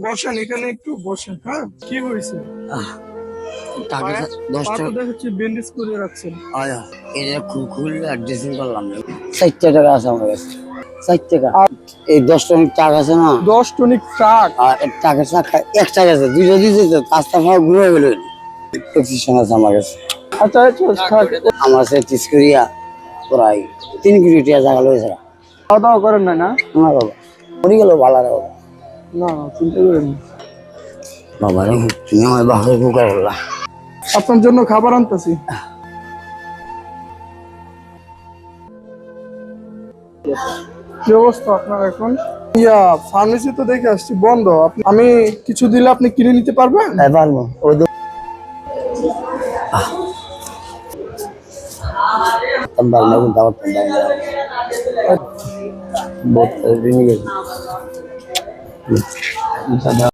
বসেন এখানে, একটু বসেন। হ্যাঁ, কি হয়েছে? টাকা পায়ে 10 পা তো টাকা দেখাচ্ছি ব্যান্ডেজ করে রাখছেন। আয়া এটা খুললে আর ড্রেসিং করলাম না। 60 টাকা আছে আমার কাছে, 60 টাকা। আর এই 10 টনিক টাকা আছে না, 10 টনিক ট্রাক। আর টাকা টাকা একটা গেছে, দুইটা দিয়েছে তো রাস্তা সব ঘুরে গেল। প্রেসক্রিপশন আছে আমার কাছে। আচ্ছা আচ্ছা থাক। আমার কাছে টিস করিয়া প্রায় 3 কোটি টাকা জায়গা লয়েছে। খাওয়া দাওয়া করেন না? না না বাবা, মরে গেল ভালো রে বাবা। না চিন্তা করেন না। বাবা রে, তুমি আমার বাসায় বুকা করলা। আপনার জন্য খাবার আনতেছি। কি অবস্থা আপনার এখন? ফার্মেসি তো দেখে আসছি বন্ধ। আমি কিছু দিলে আপনি কিনে নিতে পারবেন? হ্যাঁ পারবো। ওই পারবো কিন্তু আমার বহুত ঋণী গেছে।